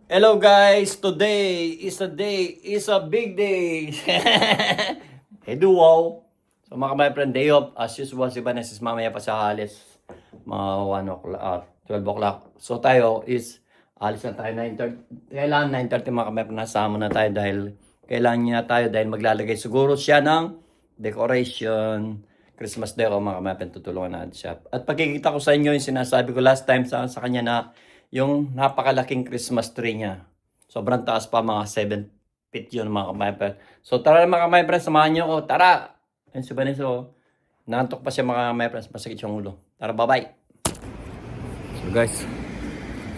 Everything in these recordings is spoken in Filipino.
Hello guys, today is a big day. Hey wow. So mga my friend, day off as usual si Vanessa mamaya pa sa alis mga 1 o'clock, 12 o'clock. So tayo is alis na tayo 9:30. Kailangan 9:30 mga my friend, nasama na tayo dahil kailangan niya tayo dahil maglalagay siguro siya ng decoration. Christmas decor mga my friend, tutulungan natin siya. At pagkikita ko sa inyo yung sinasabi ko last time sa kanya na yung napakalaking Christmas tree niya. Sobrang taas pa, mga 7 feet yun mga kamay. So tara mga kamay, samahan niyo ako. Tara! Ayun si Vanessa, oh. Nantok pa siya mga kamay, masakit yung ulo. Tara, bye-bye! So guys,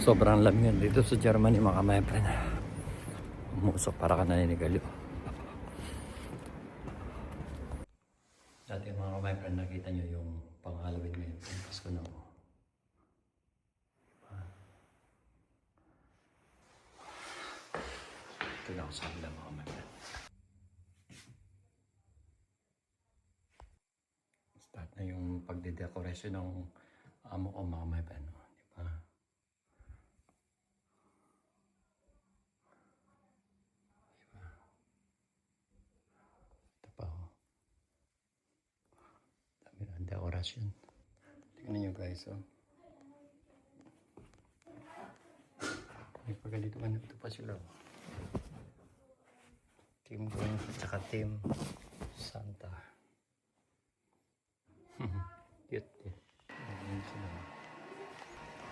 sobrang lamig yan dito sa Germany mga kamay. Umusok para ka naninigalit. Dati mga kamay, nakita niyo yung pang-Halloween ngayon. Pasko na ako. Ito na ako sa kanila mga kamay. Start na yung pagde-decoration ng amo ko mga may pano. Di ba? Diba? Ito pa ako. Dami na decoration. Tingnan nyo guys, oh. May pagkalito ka na ito pa sila. Team Green at saka Team Santa. Cute eh. Ayan sila.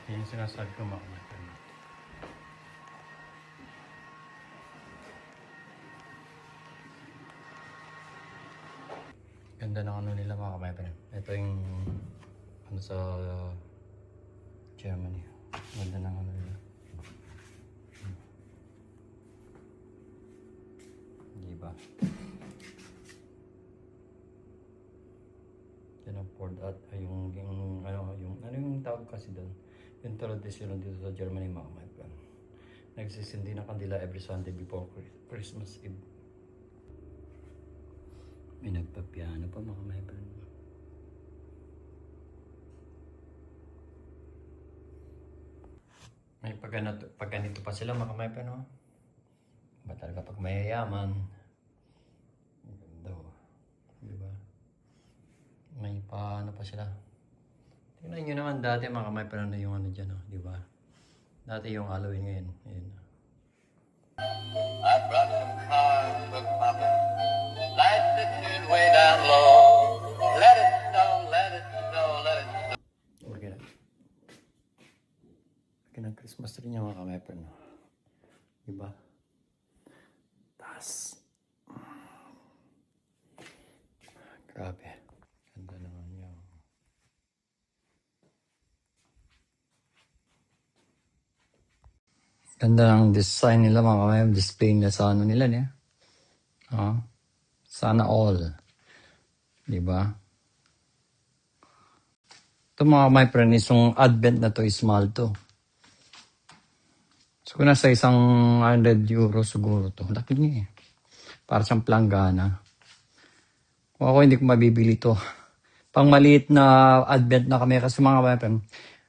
Yan yung sinasabi ko mga kamay. Ganda ng ano nila mga kamay. Ito yung ano sa Germany. Ganda ng ano nila. Diba? Yan ang poured out ay yung tawag kasi doon. Yung tradisyon dito sa Germany mga kamay. Nagsisindi ng kandila every Sunday before Christmas Eve. May nagpapiano pa mga kamay. May pag ganito pa sila mga kamay, no? Ba talaga pag mayayaman. Ganda, diba? May paano pa sila. Tingnan nyo naman dati mga kamay, na yung ano dyan, diba? Dati yung Halloween ngayon. Ayun. I brought some cars for Papa. Lights the tune way down low. Let it snow, let it snow, let it snow. Okay na. Okay na Christmas tree niya mga kamay, no? Diba? Taas. Grabe. Ganda naman niya. Ganda ng design nila mga kamay. Display nila sa ano nila niya. Sana all. Diba? Ito mga my friend, isang advent na to is mahal to. So kung nasa isang 100 euro siguro to. Laki niya eh. Para siyang planggana. Kung ako hindi ko mabibili to. Pang maliit na advent na kami kasi mga my friend,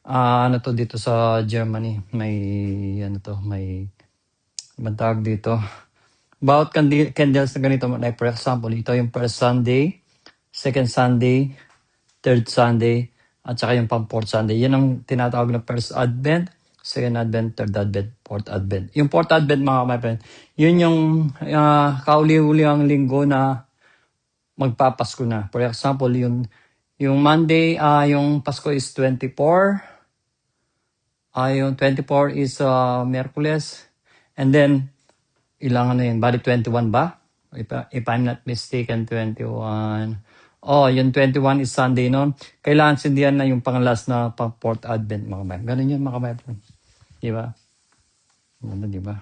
ano to dito sa Germany, may ano to, may tawag dito. About candles na ganito, like for example, ito yung first Sunday, second Sunday, third Sunday, at saka yung pang fourth Sunday. Yan ang tinatawag na first Advent, second Advent, third Advent, fourth Advent. Yung fourth Advent mga my friend, yun yung kauli-uli ang linggo na magpapasko na. For example, yung Monday, yung Pasko is 24. Yung 24 is Merkules. And then, ilang ano yun? Bali 21 ba? If I'm not mistaken, 21. Oh, yung 21 is Sunday, no? Kailangan sindihan na yung pang-last na pang-fourth Advent, mga kabayan. Ganun yun, mga kabayan. Diba? Ano, diba?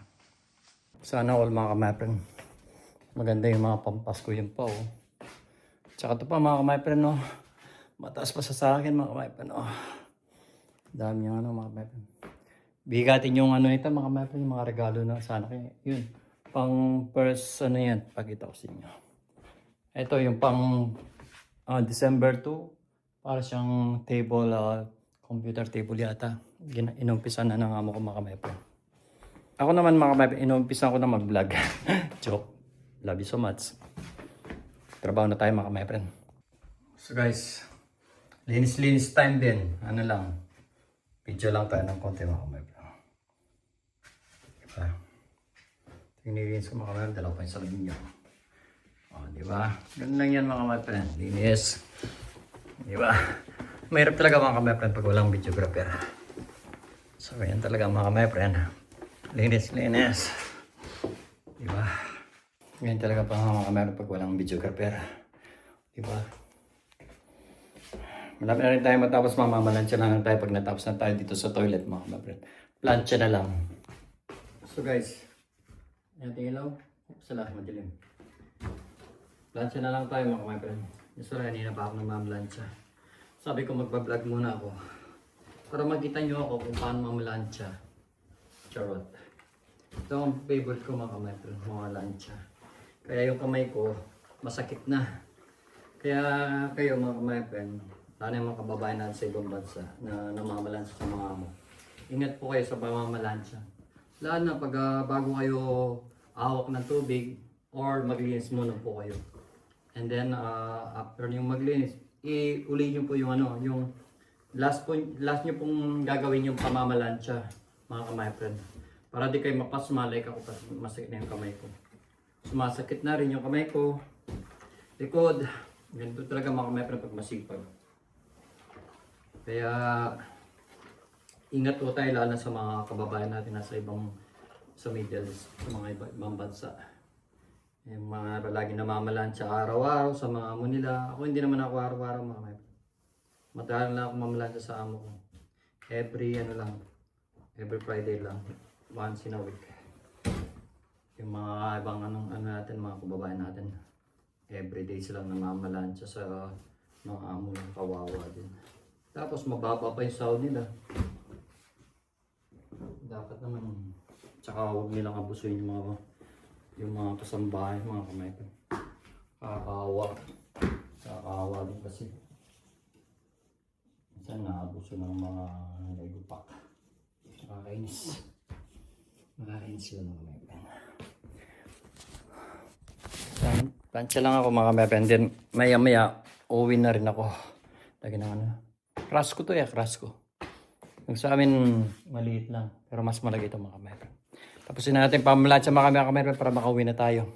Sana all, mga kabayan. Maganda yung mga pampasko yun pa, oh. Tsaka ito pa, mga kabayan, no? Mataas pa sa akin, mga kabayan, oh. Dami yung ano, mga kabayan. Bigatin yung ano ito, mga kabayan, yung mga regalo na sana kayo. Yun. Pang first, ano yan, pakita ko sa inyo. Ito yung pang December 2, para siyang table, computer table yata. Inumpisa na ng amo ko mga kamepo. Ako naman mga ka-my friend, inumpisan ko na mag-vlog. Joke. Love you so much. Trabaho na tayo mga ka-my friend. So guys, linis-linis time din. Ano lang, video lang tayo ng konti mga ka-my friend. Diba? Tinilinis ko mga ka-my friend, dalawa pa yung salamin nyo. O, diba? Ganun lang yan mga ka-my friend. Linis. Diba? Mahirap talaga mga ka-my friend pag walang videographer. So yan talaga mga ka-my friend. Linis-linis. Diba? Yan talaga pa mga ka-my friend pag walang videographer. Diba? Malapit na rin tayo matapos, mamamalansya na lang tayo pag natapos na tayo dito sa toilet mga ka-my. Plancha na lang. So guys, yan ilaw. Sala, madilim. Plancha na lang tayo mga ka-my. Gusto rin, kanina pa ako namamalansya. Sabi ko magpa-vlog muna ako. Para makita nyo ako kung paano mamalansya. Charot. Ito ang favorite ko mga ka-my, mga lansya. Kaya yung kamay ko, masakit na. Kaya kayo mga ka-my, lalo yung mga kababayan natin sa ibang bansa na namamalansya sa mga amo. Ingat po kayo sa pamamalansya. Lalo na pag bago kayo ahawak ng tubig or maglinis muna po kayo. And then after yung maglinis, uli nyo po yung ano, yung last nyo pong gagawin yung pamamalansya mga ka-my friend. Para di kayo mapasmalay ako kasi masakit na yung kamay ko. Sumasakit na rin yung kamay ko. Likod. Ganito talaga mga ka-my friend pag masipag. Kaya ingat po tayo lalo sa mga kababayan natin nasa ibang sa Middle East, sa mga ibang bansa. Yung mga lagi namamalansya araw-araw sa mga amo nila. Ako hindi naman ako araw-araw mga ka-my friend. Matagal na ako mamalansya sa amo ko. Every Friday lang. Once in a week. Yung mga ibang ano natin, mga kababayan natin. Everyday silang namamalansya sa mga amo ng kawawa din. Tapos mababa pa yung sahod nila. Dapat naman. Tsaka huwag nilang abusuin yung mga kasambahay, mga kamay. Kakaawa din kasi. Minsan naabuso ng mga naigupak. Nakakainis. Nakakainis sila mga kamay. Plancha lang ako mga kamay. And then maya uwi na rin ako. Lagi na ano. Crush ko to crush ko. Yung sa amin maliit lang. Pero mas malaki ito mga kamay. Tapos natin pamalansya mga kamay para makauwi na tayo.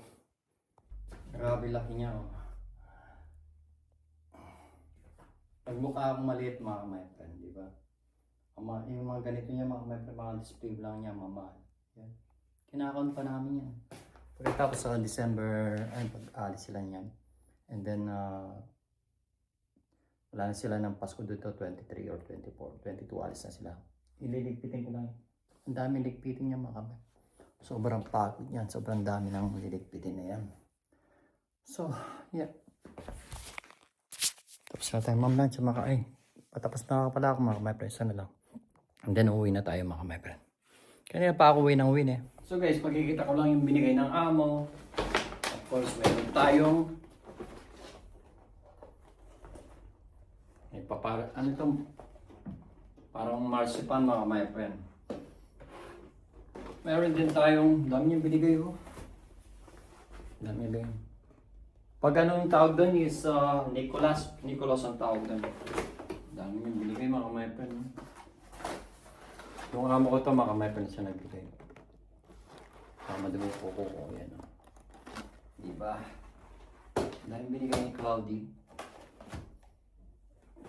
Grabe laki niya oh. Pagmukha akong maliit mga kamay, di ba? Yung mga ganito niya mga kamay, mga display lang niya, mamahal. Yan. Kinakaon pa namin yan. Pagkatapos sa December, pag-alis sila niyan. And then, wala na sila ng Pasko dito, 23 or 24, 22 alis na sila. Ililigpitin ko lang. Ang dami ligpitin niya mga kamay. Sobrang pagod yan, sobrang dami ng liligpitin na yan. So, yeah. Tapos na tayo mamalansya mga kamay. Patapos na pala ako mga kamay, presa na lang. And then, uwi na tayo mga kamay, friend. Kanina pa ako uwi ng uwi eh. So guys, makikita ko lang yung binigay ng amo. Of course, meron tayong ano ito? Parang marzipan mga my friend. Meron din tayong, dami yung binigay ko. Dami din. Pag ano yung tawag doon is Nicolas ang tawag doon. Dami yung binigay mga my friend. Yung amo ko ito mga my friend siya nagbigay. Madumi po ko yan. Diba? Dami binigay ni Cloudy.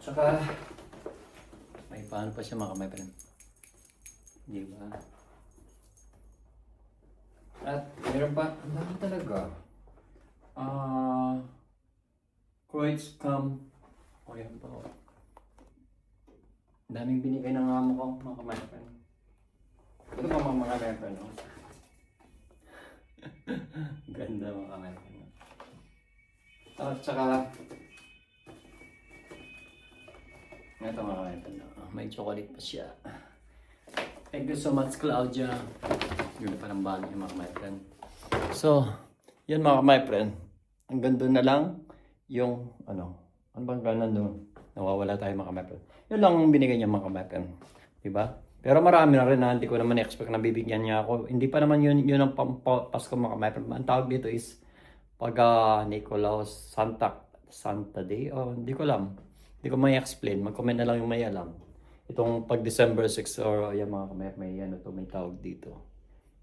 Tsaka may paano pa siya mga my friend. Diba? At meron pa, ang dami talaga. Kreuzkamm. O yan pa o. Daming binigay ng amo ko mga my friend. Ito pa mga my friend. No? Ganda mga my friend. At tsaka ito mga my friend. May chocolate pa siya. Thank you so much Claudia. Yun pa ng bagay mga my friend. So, yun mga my friend. Ang ganda na lang yung ano bang ganan doon? Nawawala tayo mga my friend. Yun lang ang binigay niya mga my friend. Diba? Pero marami na rin na hindi ko naman expect na bibigyan niya ako. Hindi pa naman yun ang Pasko mga ka-my friend. Ang tawag dito is pag Nicolaus, Santa Day, hindi ko alam. Hindi ko may explain. Mag-comment na lang yung may alam. Itong pag December 6 or yan mga ka-my friend, may tawag dito.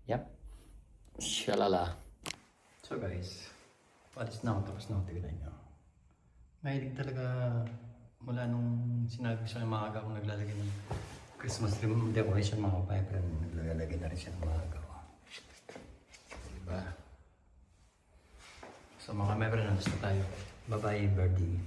Yep. Shalala. So guys, alis na ako, tapos na ako, tignan nyo. Mahilig talaga mula nung sinabi ko siya na maaga akong naglalagay ng Christmas tree decoration mga ka-my naglalagay na rin siya ng maaga. Diba? So mga ka-my friend, alis na tayo. Bye-bye, birdie.